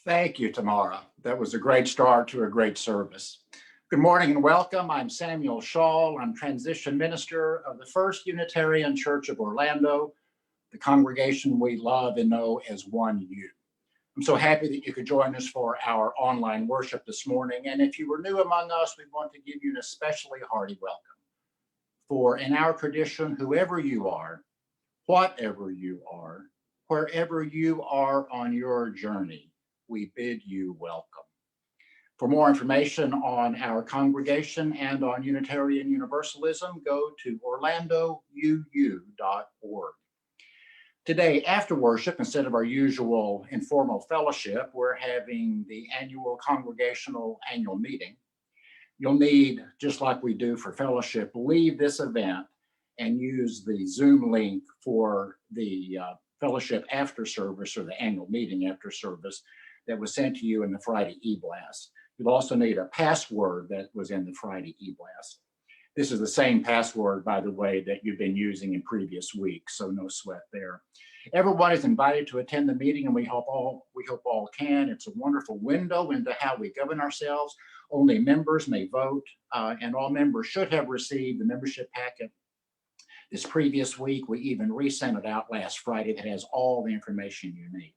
Thank you, Tamara. That was a great start to a great service. Good morning and welcome. I'm Samuel Schaal. I'm transition minister of the First Unitarian Church of Orlando, the congregation we love and know as One U. I'm so happy that you could join us for our online worship this morning. And if you were new among us, we want to give you an especially hearty welcome. For in our tradition, whoever you are, whatever you are, wherever you are on your journey, we bid you welcome. For more information on our congregation and on Unitarian Universalism, go to orlandouu.org. Today, after worship, instead of our usual informal fellowship, we're having the annual congregational annual meeting. You'll need, just like we do for fellowship, leave this event and use the Zoom link for the fellowship after service or the annual meeting after service that was sent to you in the Friday e-blast. You'll also need a password that was in the Friday e-blast. This is the same password, by the way, that you've been using in previous weeks, so no sweat there. Everyone is invited to attend the meeting, and we hope all can. It's a wonderful window into how we govern ourselves. Only members may vote, and all members should have received the membership packet this previous week. We even resent it out last Friday that has all the information you need.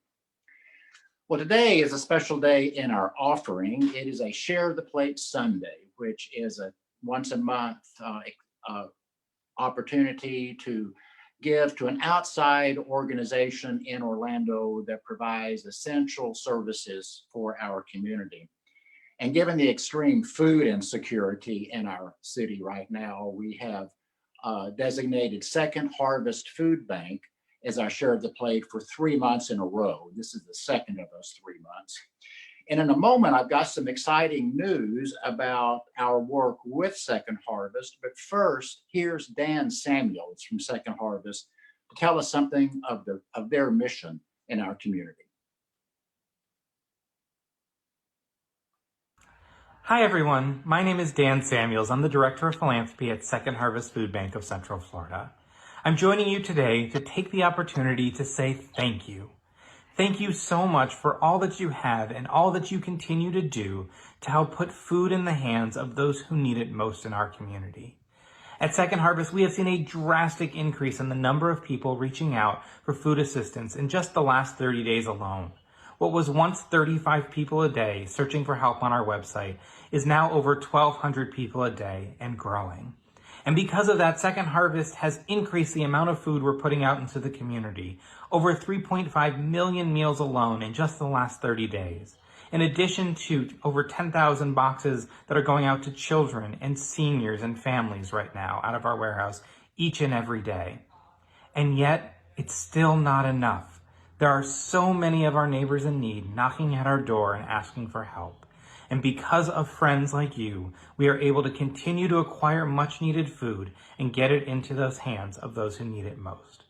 Well, today is a special day in our offering. It is a Share the Plate Sunday, which is a once a month opportunity to give to an outside organization in Orlando that provides essential services for our community. And given the extreme food insecurity in our city right now, we have designated Second Harvest Food Bank as our Share of the Plate for 3 months in a row. This is the second of those 3 months. And in a moment, I've got some exciting news about our work with Second Harvest. But first, here's Dan Samuels from Second Harvest to tell us something of their mission in our community. Hi, everyone. My name is Dan Samuels. I'm the Director of Philanthropy at Second Harvest Food Bank of Central Florida. I'm joining you today to take the opportunity to say thank you. Thank you so much for all that you have and all that you continue to do to help put food in the hands of those who need it most in our community. At Second Harvest, we have seen a drastic increase in the number of people reaching out for food assistance in just the last 30 days alone. What was once 35 people a day searching for help on our website is now over 1,200 people a day and growing. And because of that, Second Harvest has increased the amount of food we're putting out into the community, over 3.5 million meals alone in just the last 30 days, in addition to over 10,000 boxes that are going out to children and seniors and families right now out of our warehouse each and every day. And yet, it's still not enough. There are so many of our neighbors in need knocking at our door and asking for help. And because of friends like you, we are able to continue to acquire much needed food and get it into those hands of those who need it most.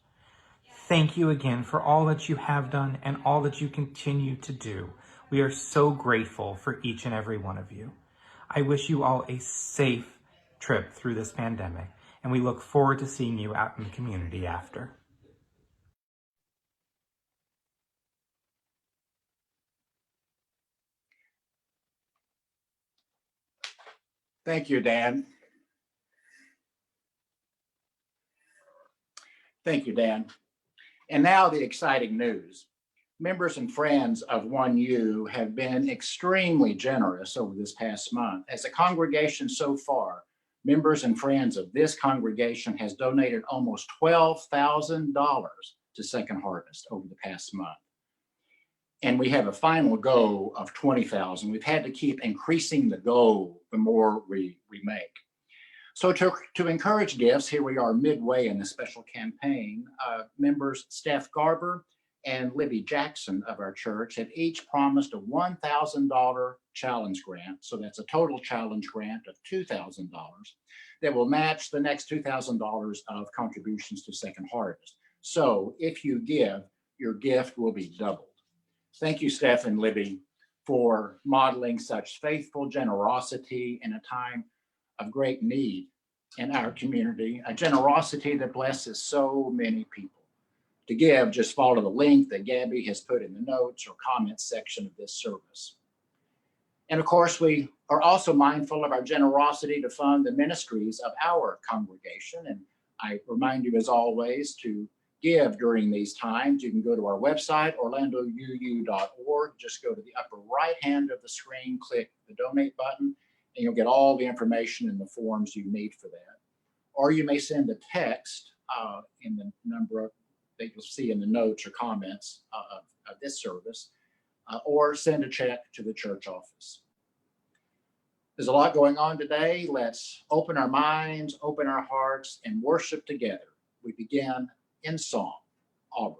Thank you again for all that you have done and all that you continue to do. We are so grateful for each and every one of you. I wish you all a safe trip through this pandemic, and we look forward to seeing you out in the community after. Thank you, Dan. Thank you, Dan. And now the exciting news. Members and friends of One U have been extremely generous over this past month. As a congregation so far, members and friends of this congregation has donated almost $12,000 to Second Harvest over the past month. And we have a final goal of 20,000. We've had to keep increasing the goal the more we make. So to encourage gifts, here we are midway in this special campaign. Members Steph Garber and Libby Jackson of our church have each promised a $1,000 challenge grant. So that's a total challenge grant of $2,000 that will match the next $2,000 of contributions to Second Harvest. So if you give, your gift will be doubled. Thank you, Steph and Libby, for modeling such faithful generosity in a time of great need in our community, a generosity that blesses so many people. To give, just follow the link that Gabby has put in the notes or comments section of this service. And of course, we are also mindful of our generosity to fund the ministries of our congregation. And I remind you, as always, to give during these times. You can go to our website, orlandouu.org. Just go to the upper right hand of the screen, click the donate button, and you'll get all the information and the forms you need for that. Or you may send a text in the number that you'll see in the notes or comments of this service, or send a check to the church office. There's a lot going on today. Let's open our minds, open our hearts, and worship together. We begin in song. Aubrey.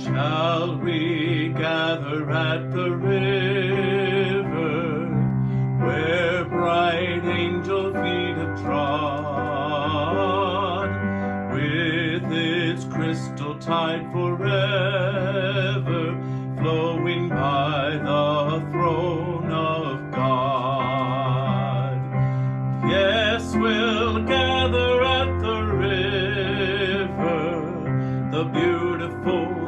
Shall we gather at the river, where bright angel feet have trod, with its crystal tide forever flowing by the throne of God? Yes, we'll gather at the river, the beautiful river.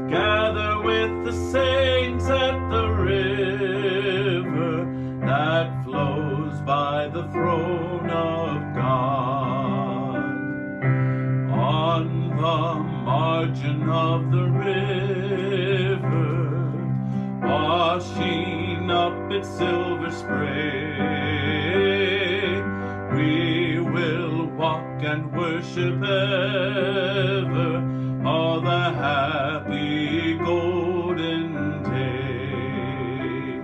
Gather with the saints at the river that flows by the throne of God. On the margin of the river, washing up its silver spray, we will walk and worship ever all the happy golden day.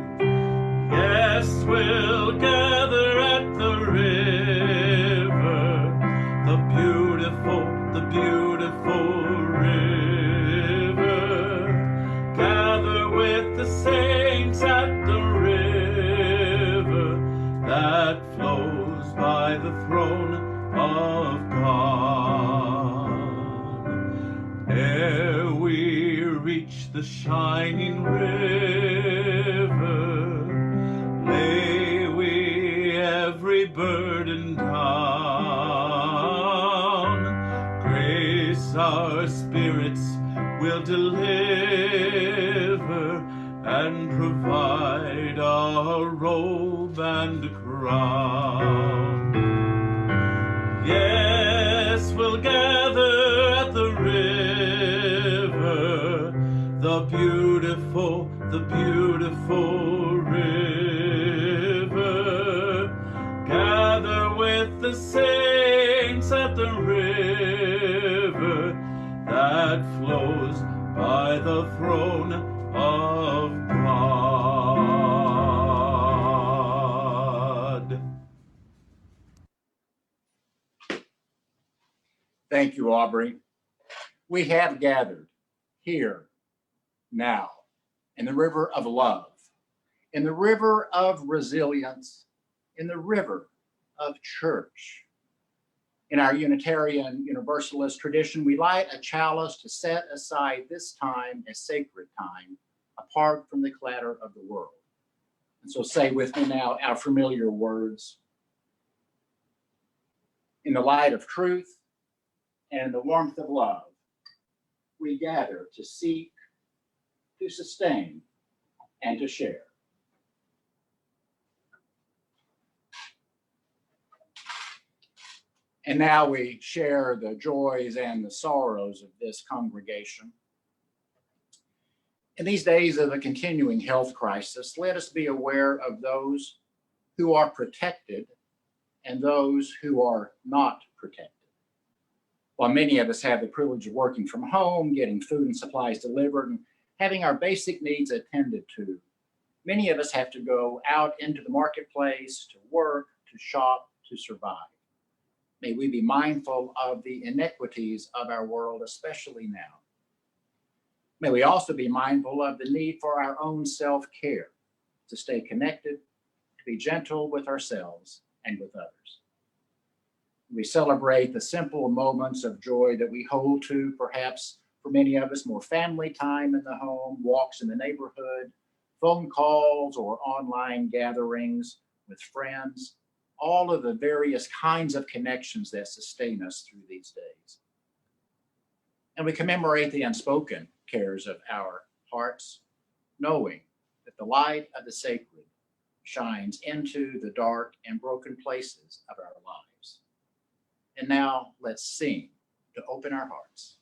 Yes, we'll gather at the river, the beautiful river. Gather with the saints at the river that flows by the throne of God. Ere we reach the shining river, lay we every burden down. Grace our spirits will deliver and provide a robe and a crown. Yes, we'll gather at the river, the beautiful river. Gather with the saints at the river that flows by the throne of God. Thank you, Aubrey. We have gathered here now in the river of love, in the river of resilience, in the river of church. In our Unitarian Universalist tradition, we light a chalice to set aside this time as sacred time, apart from the clatter of the world. And so say with me now our familiar words. In the light of truth and in the warmth of love, we gather to seek, to sustain, and to share. And now we share the joys and the sorrows of this congregation. In these days of the continuing health crisis, let us be aware of those who are protected and those who are not protected. While many of us have the privilege of working from home, getting food and supplies delivered, and having our basic needs attended to, many of us have to go out into the marketplace to work, to shop, to survive. May we be mindful of the inequities of our world, especially now. May we also be mindful of the need for our own self-care, to stay connected, to be gentle with ourselves and with others. We celebrate the simple moments of joy that we hold to, perhaps for many of us, more family time in the home, walks in the neighborhood, phone calls or online gatherings with friends, all of the various kinds of connections that sustain us through these days. And we commemorate the unspoken cares of our hearts, knowing that the light of the sacred shines into the dark and broken places of our lives. And now let's sing to open our hearts.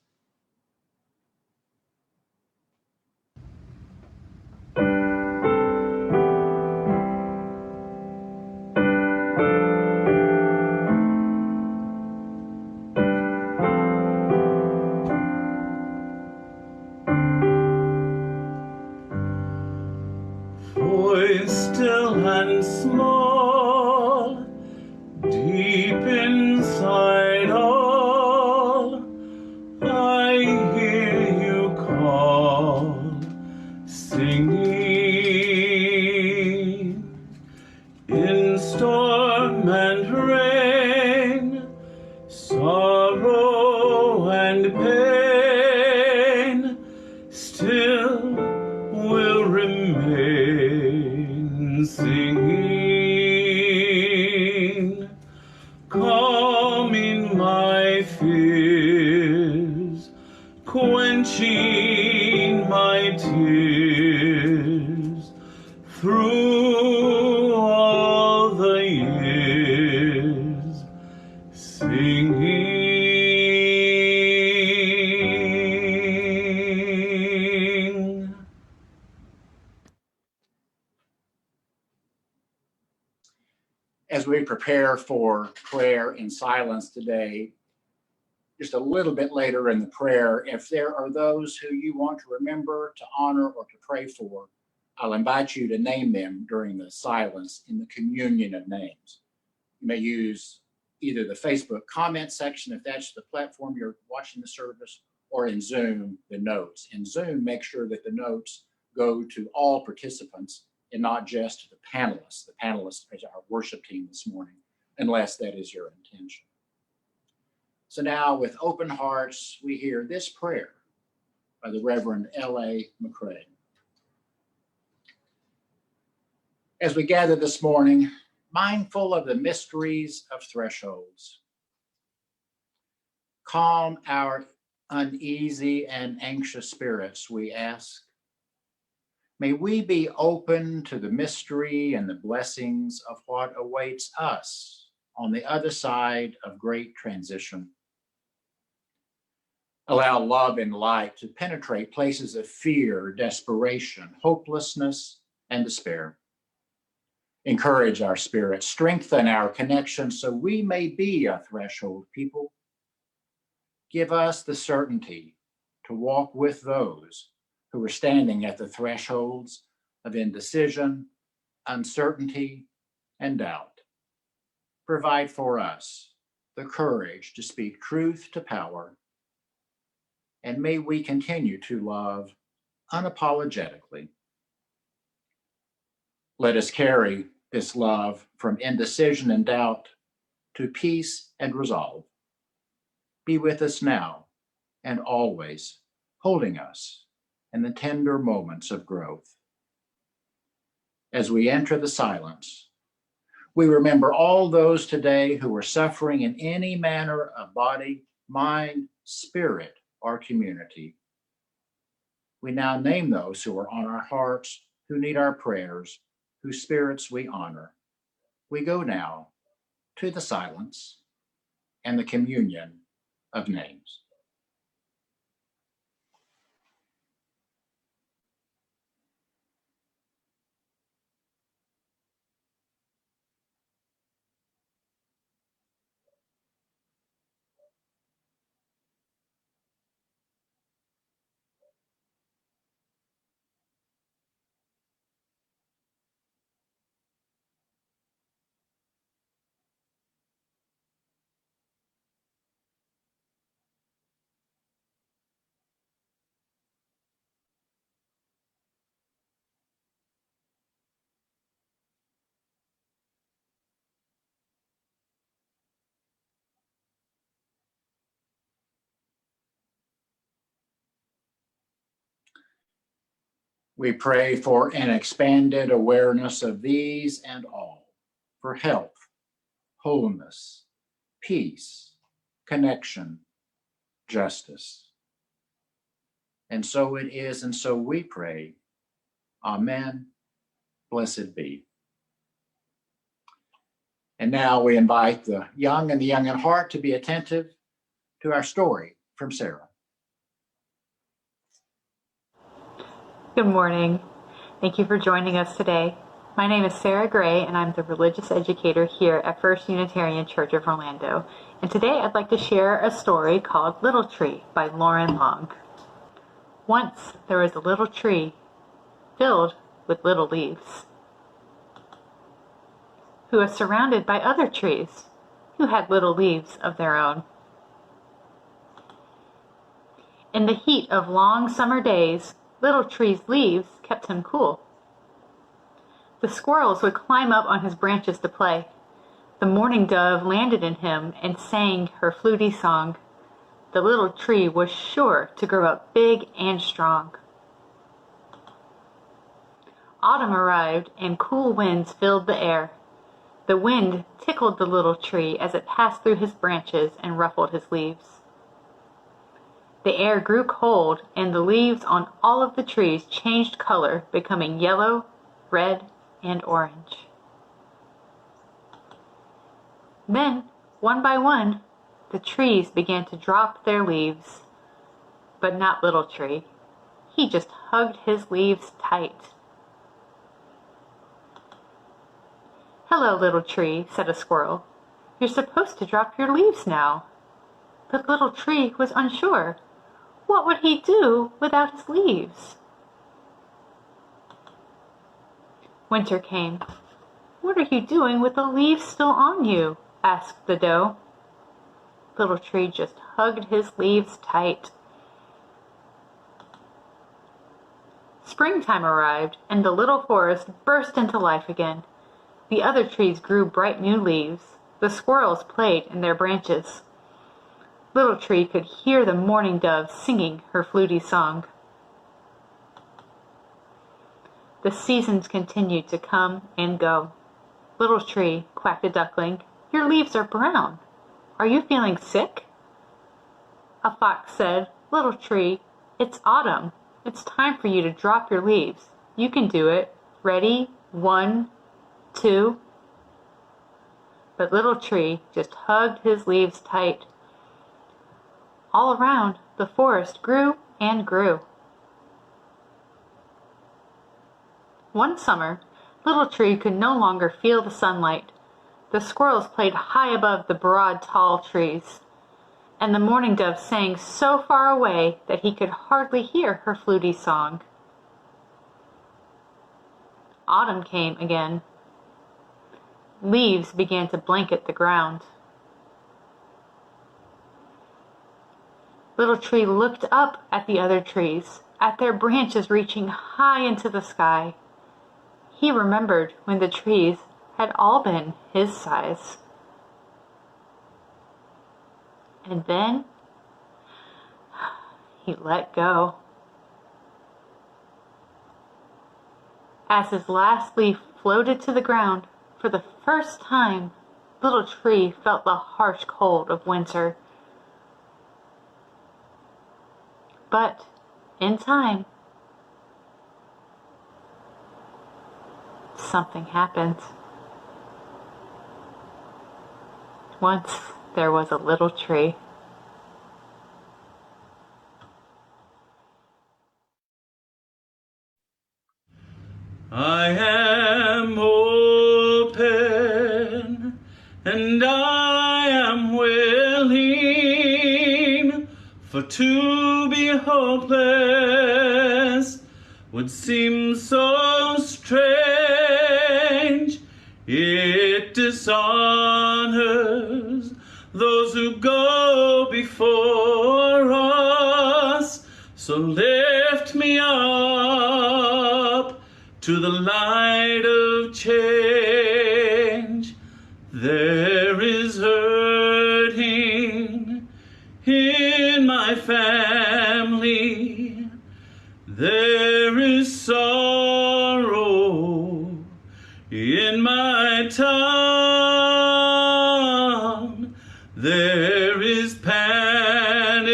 Voice still and small, deep inside all, I hear you call, singing. In storm and rain, sorrow and pain, still will remain singing, calming my fears, quenching my tears, through all the years, singing. As we prepare for prayer in silence today, just a little bit later in the prayer, if there are those who you want to remember, to honor, or to pray for, I'll invite you to name them during the silence in the communion of names. You may use either the Facebook comment section, if that's the platform you're watching the service, or in Zoom, the notes. In Zoom, make sure that the notes go to all participants and not just to the panelists. The panelists is our worship team this morning, unless that is your intention. So now, with open hearts, we hear this prayer by the Reverend L.A. McCrae. As we gather this morning, mindful of the mysteries of thresholds, calm our uneasy and anxious spirits, we ask. May we be open to the mystery and the blessings of what awaits us on the other side of great transition. Allow love and light to penetrate places of fear, desperation, hopelessness, and despair. Encourage our spirits, strengthen our connection so we may be a threshold people. Give us the certainty to walk with those who are standing at the thresholds of indecision, uncertainty, and doubt. Provide for us the courage to speak truth to power, and may we continue to love unapologetically. Let us carry this love from indecision and doubt to peace and resolve. Be with us now and always, holding us in the tender moments of growth. As we enter the silence, we remember all those today who are suffering in any manner of body, mind, spirit, or community. We now name those who are on our hearts, who need our prayers, whose spirits we honor. We go now to the silence and the communion of names. We pray for an expanded awareness of these and all, for health, wholeness, peace, connection, justice. And so it is, and so we pray. Amen. Blessed be. And now we invite the young and the young at heart to be attentive to our story from Sarah. Good morning. Thank you for joining us today. My name is Sarah Gray, and I'm the religious educator here at First Unitarian Church of Orlando. And today I'd like to share a story called Little Tree by Lauren Long. Once there was a little tree filled with little leaves, who was surrounded by other trees who had little leaves of their own. In the heat of long summer days, Little Tree's leaves kept him cool. The squirrels would climb up on his branches to play. The mourning dove landed in him and sang her fluty song. The little tree was sure to grow up big and strong. Autumn arrived and cool winds filled the air. The wind tickled the little tree as it passed through his branches and ruffled his leaves. The air grew cold, and the leaves on all of the trees changed color, becoming yellow, red, and orange. Then, one by one, the trees began to drop their leaves. But not Little Tree. He just hugged his leaves tight. "Hello, Little Tree," said a squirrel. "You're supposed to drop your leaves now." But Little Tree was unsure. What would he do without his leaves? Winter came. "What are you doing with the leaves still on you?" asked the doe. Little Tree just hugged his leaves tight. Springtime arrived, and the little forest burst into life again. The other trees grew bright new leaves. The squirrels played in their branches. Little Tree could hear the mourning dove singing her fluty song. The seasons continued to come and go. "Little Tree," quacked a duckling, "your leaves are brown. Are you feeling sick?" A fox said, "Little Tree, it's autumn. It's time for you to drop your leaves. You can do it. Ready? 1, 2. But Little Tree just hugged his leaves tight. All around, the forest grew and grew. One summer, Little Tree could no longer feel the sunlight. The squirrels played high above the broad, tall trees, and the mourning dove sang so far away that he could hardly hear her fluty song. Autumn came again. Leaves began to blanket the ground. Little Tree looked up at the other trees, at their branches reaching high into the sky. He remembered when the trees had all been his size. And then he let go. As his last leaf floated to the ground, for the first time, Little Tree felt the harsh cold of winter. But in time, something happened. Once there was a little tree. I am open and I am willing, for to be hopeless would seem so strange. It dishonors those who go before us. So lift me up to the light of change. There is hurting in my family. There is sorrow town. There is panic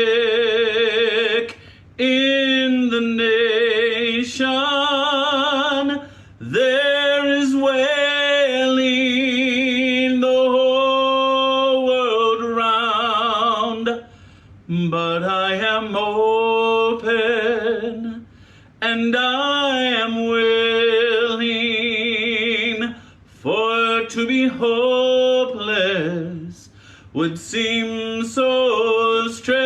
in the nation. There is wailing the whole world around. But I am open and I am willing, for to be hopeless would seem so strange.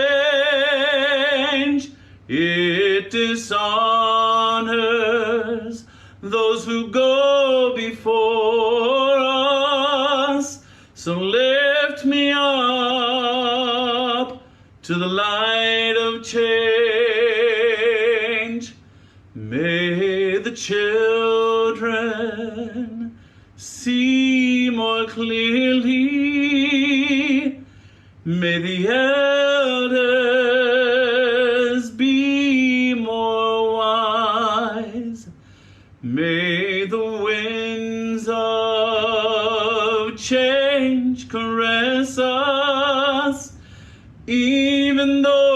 It dishonors those who go before us. So lift me up to the light of change. May the children see more clearly. May the elders be more wise. May the winds of change caress us, even though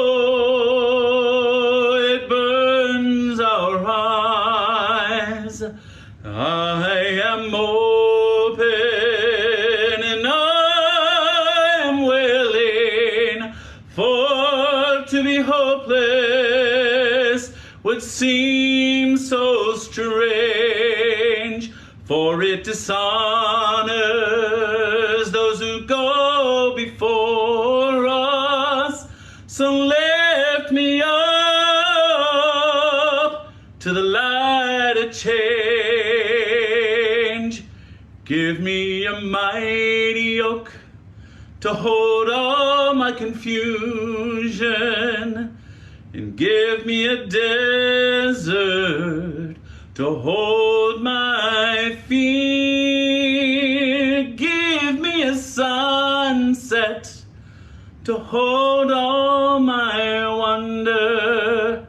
it burns our eyes. I am open and I am willing, for to be hopeless would seem so strange, for it dishonors those who go before us. So lift me up to the light of change. Give me a mighty yoke to hold all my confusion, and give me a desert to hold my fear. Give me a sunset to hold all my wonder,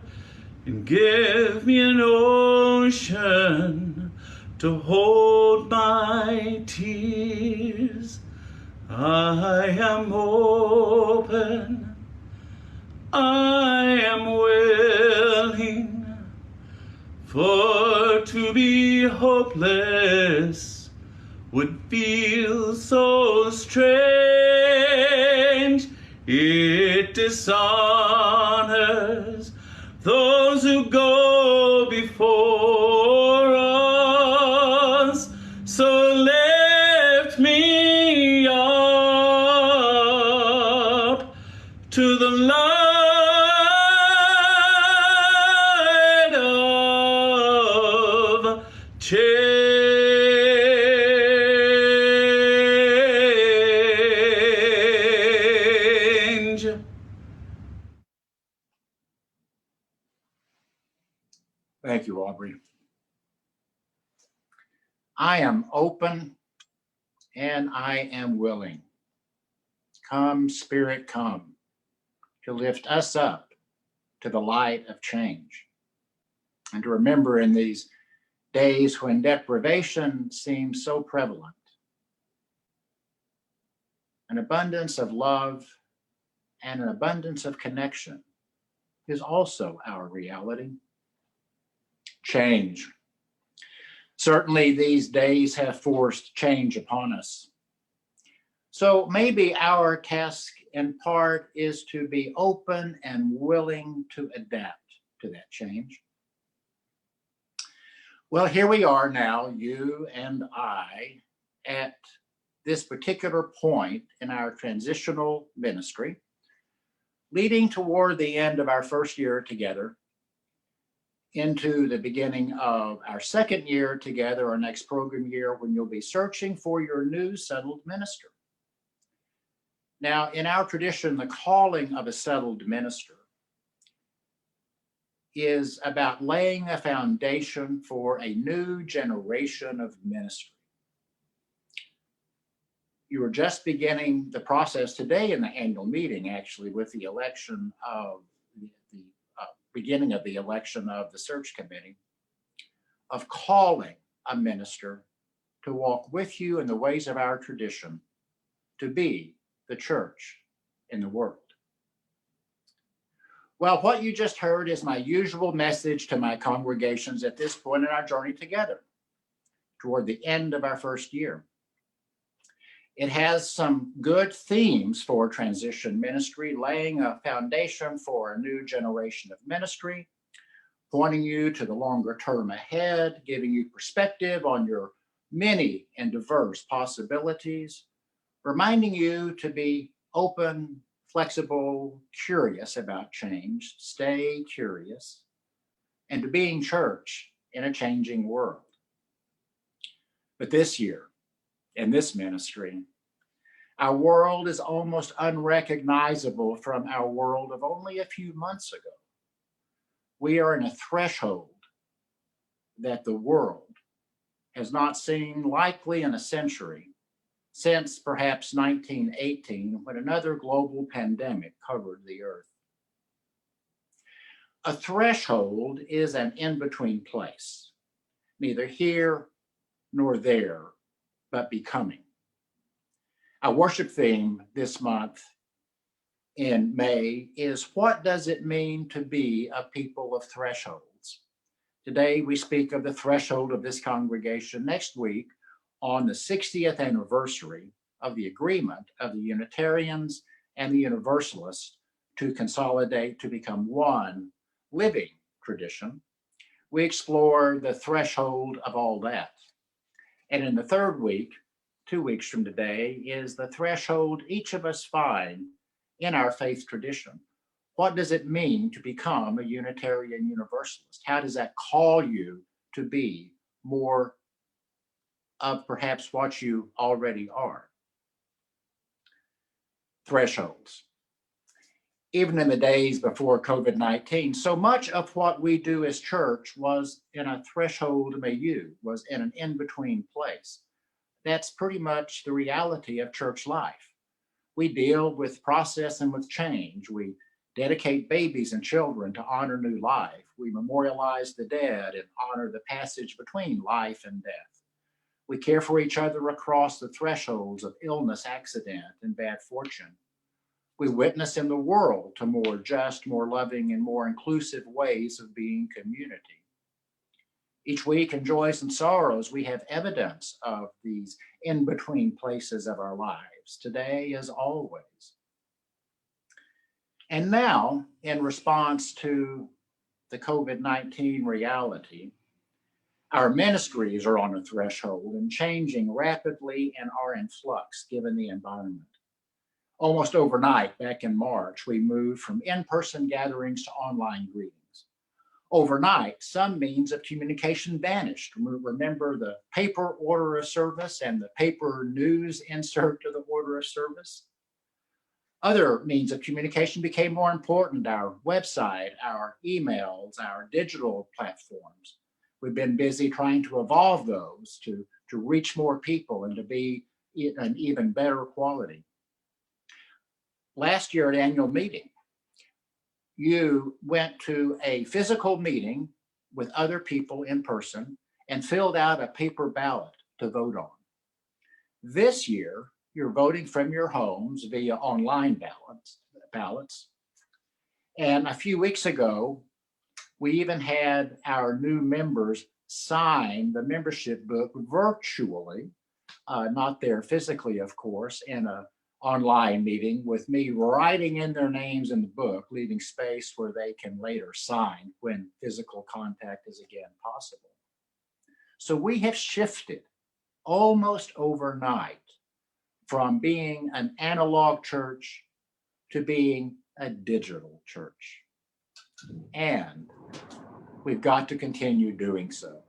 and give me an ocean to hold my tears. I am open, I am willing, for to be hopeless would feel so strange. It dishonors those who go before us. So lift me up to the light of change. Thank you, Aubrey. I am open and I am willing. Come, Spirit, come to lift us up to the light of change. And to remember in these days when deprivation seems so prevalent, an abundance of love and an abundance of connection is also our reality. Change. Certainly these days have forced change upon us. So maybe our task in part is to be open and willing to adapt to that change. Well, here we are now, you and I, at this particular point in our transitional ministry, leading toward the end of our first year together, into the beginning of our second year together, our next program year, when you'll be searching for your new settled minister. Now, in our tradition, the calling of a settled minister is about laying a foundation for a new generation of ministry. You were just beginning the process today in the annual meeting, actually, with the election of the beginning of the election of the search committee, of calling a minister to walk with you in the ways of our tradition, to be the church in the world. Well, what you just heard is my usual message to my congregations at this point in our journey together, toward the end of our first year. It has some good themes for transition ministry, laying a foundation for a new generation of ministry, pointing you to the longer term ahead, giving you perspective on your many and diverse possibilities, reminding you to be open, flexible, curious about change, stay curious, and to being church in a changing world. But this year, in this ministry, our world is almost unrecognizable from our world of only a few months ago. We are in a threshold that the world has not seen likely in a century, since perhaps 1918, when another global pandemic covered the earth. A threshold is an in-between place, neither here nor there, but becoming. Our worship theme this month in May is, what does it mean to be a people of thresholds? Today we speak of the threshold of this congregation. Next week, on the 60th anniversary of the agreement of the Unitarians and the Universalists to consolidate to become one living tradition, we explore the threshold of all that. And in the third week, 2 weeks from today, is the threshold each of us find in our faith tradition. What does it mean to become a Unitarian Universalist? How does that call you to be more of perhaps what you already are? Thresholds. Even in the days before COVID-19, so much of what we do as church was in a threshold milieu, was in an in-between place. That's pretty much the reality of church life. We deal with process and with change. We dedicate babies and children to honor new life. We memorialize the dead and honor the passage between life and death. We care for each other across the thresholds of illness, accident, and bad fortune. We witness in the world to more just, more loving, and more inclusive ways of being community. Each week in joys and sorrows, we have evidence of these in-between places of our lives, today as always. And now, in response to the COVID-19 reality, our ministries are on a threshold and changing rapidly and are in flux given the environment. Almost overnight, back in March, we moved from in-person gatherings to online greetings. Overnight, some means of communication vanished. Remember the paper order of service and the paper news insert to the order of service? Other means of communication became more important: our website, our emails, our digital platforms. We've been busy trying to evolve those to reach more people and to be an even better quality. Last year at annual meeting, you went to a physical meeting with other people in person and filled out a paper ballot to vote on. This year, you're voting from your homes via online ballots. And a few weeks ago, we even had our new members sign the membership book virtually, not there physically, of course, in an online meeting with me writing in their names in the book, leaving space where they can later sign when physical contact is again possible. So we have shifted almost overnight from being an analog church to being a digital church. And we've got to continue doing so.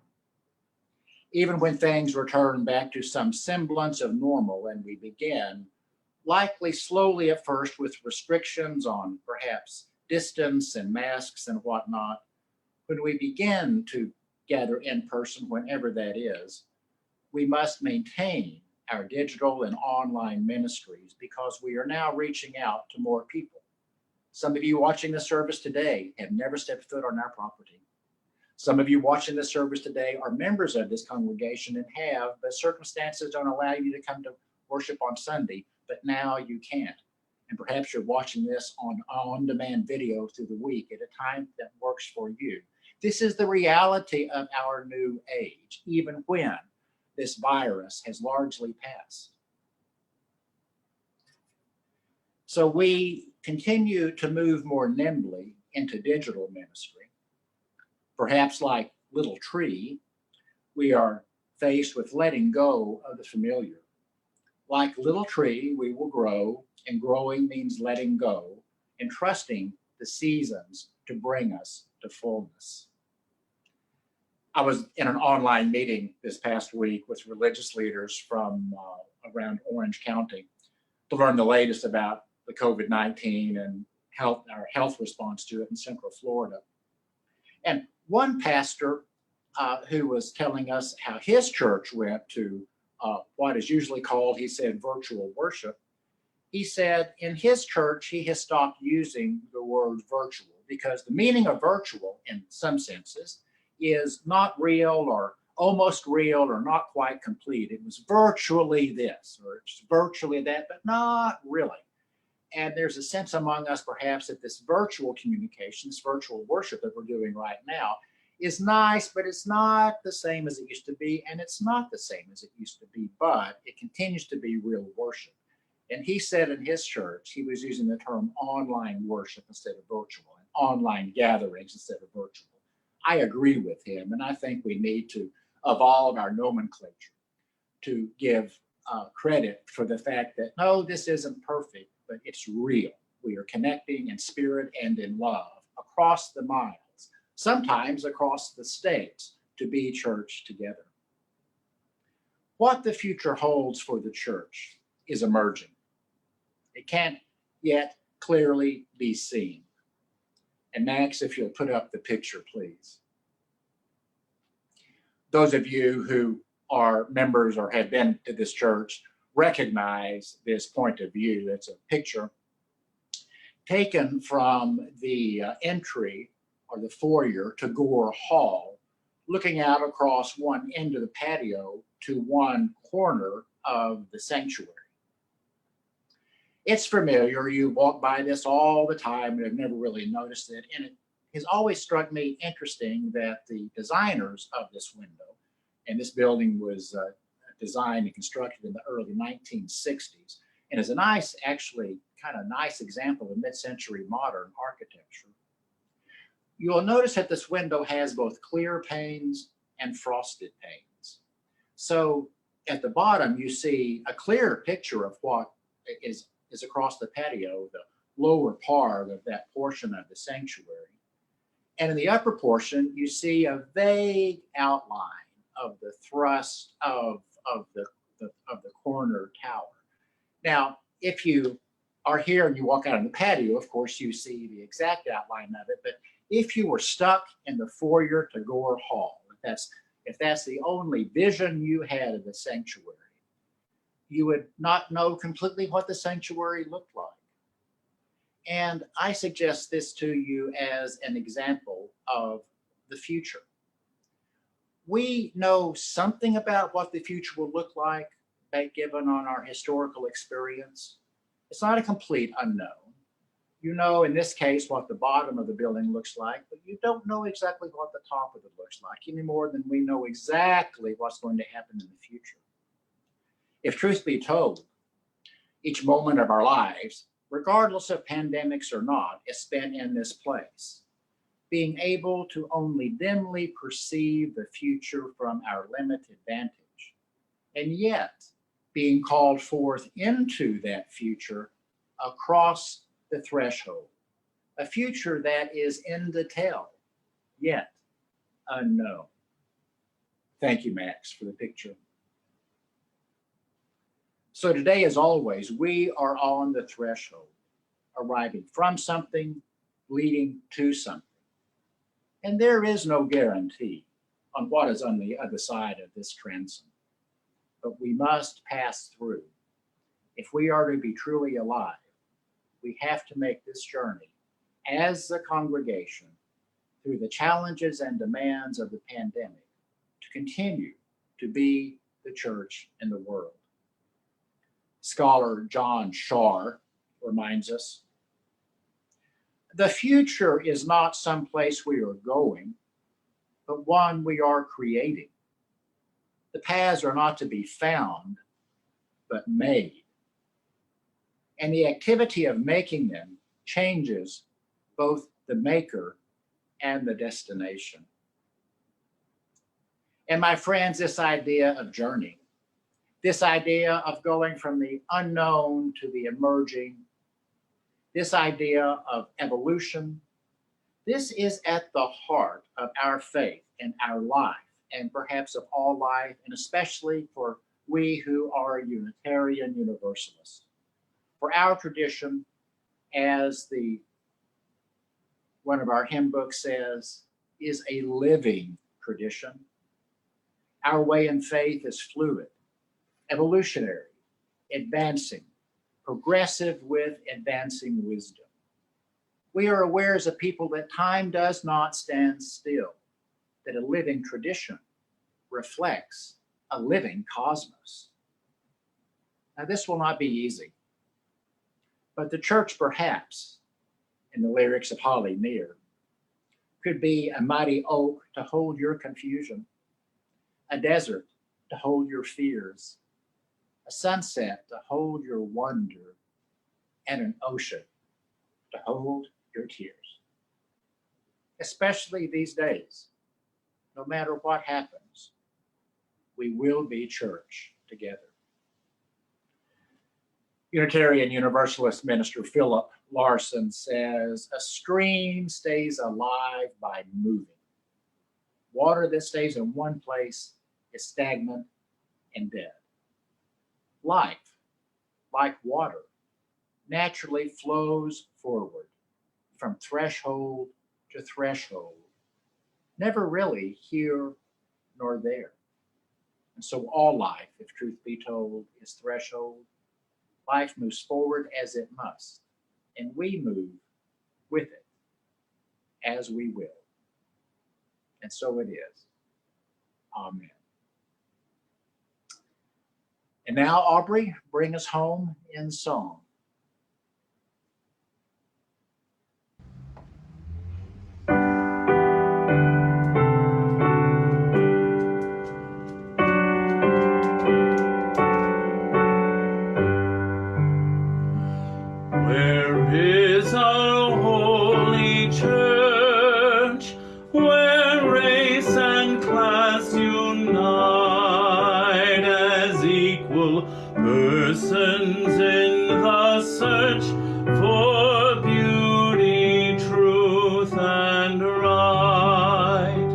Even when things return back to some semblance of normal and we begin, likely slowly at first with restrictions on perhaps distance and masks and whatnot, when we begin to gather in person, whenever that is, we must maintain our digital and online ministries because we are now reaching out to more people. Some of you watching the service today have never stepped foot on our property. Some of you watching this service today are members of this congregation and have, but circumstances don't allow you to come to worship on Sunday, but now you can. And perhaps you're watching this on on-demand video through the week at a time that works for you. This is the reality of our new age, even when this virus has largely passed. So we continue to move more nimbly into digital ministry. Perhaps like Little Tree, we are faced with letting go of the familiar. Like Little Tree, we will grow, and growing means letting go and trusting the seasons to bring us to fullness. I was in an online meeting this past week with religious leaders from around Orange County to learn the latest about the COVID-19 and our health response to it in Central Florida. And one pastor who was telling us how his church went to what is usually called, he said, virtual worship. He said in his church, he has stopped using the word virtual because the meaning of virtual in some senses is not real or almost real or not quite complete. It was virtually this or it's virtually that, but not really. And there's a sense among us perhaps that this virtual communication, this virtual worship that we're doing right now is nice, but it's not the same as it used to be. And it's not the same as it used to be, but it continues to be real worship. And he said in his church, he was using the term online worship instead of virtual, and online gatherings instead of virtual. I agree with him, and I think we need to evolve our nomenclature to give credit for the fact that, no, this isn't perfect, but it's real. We are connecting in spirit and in love across the miles, sometimes across the states, to be church together. What the future holds for the church is emerging. It can't yet clearly be seen. And Max, if you'll put up the picture, please. Those of you who are members or have been to this church recognize this point of view. It's a picture taken from the entry or the foyer to Gore Hall, looking out across one end of the patio to one corner of the sanctuary. It's familiar. You walk by this all the time and have never really noticed it. And it has always struck me interesting that the designers of this window, and this building was designed and constructed in the early 1960s, and is a nice, actually kind of nice example of mid-century modern architecture. You'll notice that this window has both clear panes and frosted panes. So at the bottom, you see a clear picture of what is across the patio, the lower part of that portion of the sanctuary. And in the upper portion, you see a vague outline of the thrust of the corner tower. Now, if you are here and you walk out on the patio, of course, you see the exact outline of it. But if you were stuck in the foyer to Gore Hall, if that's the only vision you had of the sanctuary, you would not know completely what the sanctuary looked like. And I suggest this to you as an example of the future. We know something about what the future will look like, given on our historical experience. It's not a complete unknown. You know, in this case, what the bottom of the building looks like, but you don't know exactly what the top of it looks like any more than we know exactly what's going to happen in the future. If truth be told, each moment of our lives, regardless of pandemics or not, is spent in this place, being able to only dimly perceive the future from our limited vantage, and yet being called forth into that future across the threshold, a future that is in the tell, yet unknown. Thank you, Max, for the picture. So today, as always, we are on the threshold, arriving from something, leading to something. And there is no guarantee on what is on the other side of this transom. But we must pass through. If we are to be truly alive, we have to make this journey as a congregation through the challenges and demands of the pandemic to continue to be the church in the world. Scholar John Schaal reminds us, the future is not some place we are going, but one we are creating. The paths are not to be found, but made. And the activity of making them changes both the maker and the destination. And my friends, this idea of journey, this idea of going from the unknown to the emerging, this idea of evolution, this is at the heart of our faith and our life, and perhaps of all life, and especially for we who are Unitarian Universalists. For our tradition, as one of our hymn books says, is a living tradition. Our way in faith is fluid, evolutionary, advancing, progressive with advancing wisdom. We are aware as a people that time does not stand still, that a living tradition reflects a living cosmos. Now, this will not be easy, but the church, perhaps, in the lyrics of Holly Near, could be a mighty oak to hold your confusion, a desert to hold your fears, a sunset to hold your wonder, and an ocean to hold your tears. Especially these days, no matter what happens, we will be church together. Unitarian Universalist minister Philip Larson says, a stream stays alive by moving. Water that stays in one place is stagnant and dead. Life, like water, naturally flows forward from threshold to threshold, never really here nor there. And so all life, if truth be told, is threshold. Life moves forward as it must, and we move with it as we will. And so it is. Amen. And now, Aubrey, bring us home in song. Where is our holy church, where race and class unite as equal persons in the search for beauty, truth, and right?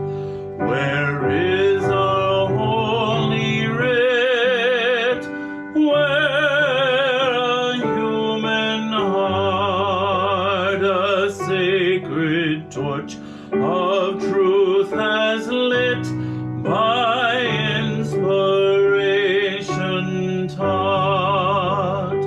Where is our holy writ, where a human heart a sacred torch of truth has lit by inspiration taught?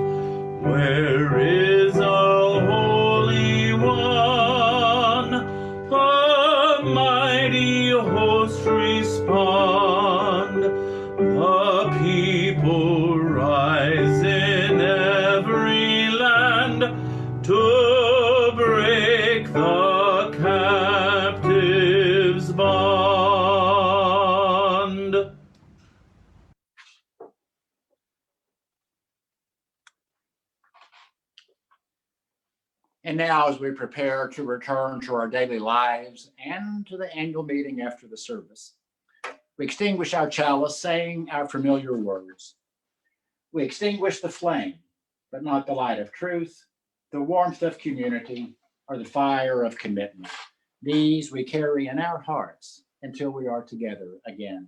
Where is our Holy One? A mighty host respond. The people rise in every land to break the captive's bond. And now, as we prepare to return to our daily lives and to the annual meeting after the service, we extinguish our chalice, saying our familiar words. We extinguish the flame, but not the light of truth, the warmth of community, or the fire of commitment. These we carry in our hearts until we are together again.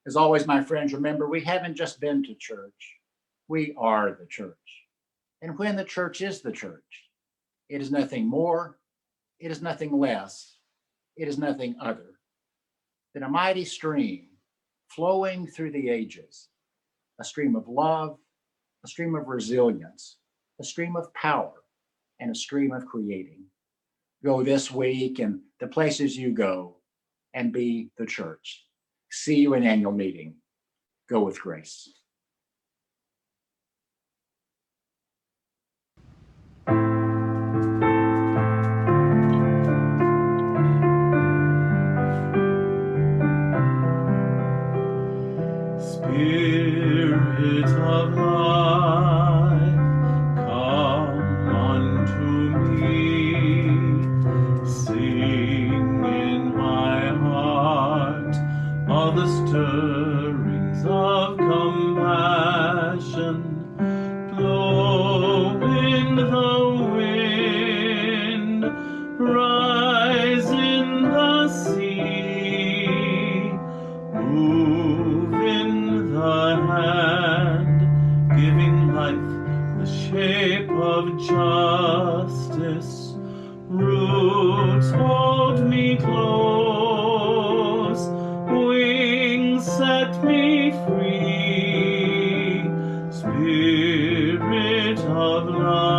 As always, my friends, remember, we haven't just been to church. We are the church. And when the church is the church, it is nothing more, it is nothing less, it is nothing other than a mighty stream flowing through the ages, a stream of love, a stream of resilience, a stream of power, and a stream of creating. go this week and the places you go, and be the church. See you in annual meeting. Go with grace. Spirit of life, come unto me. Sing in my heart all the stirrings of compassion. Blow in the wind, rise in the sea, move in the hand, giving life the shape of justice. Roots hold me close, wings set me free. Spirit of love,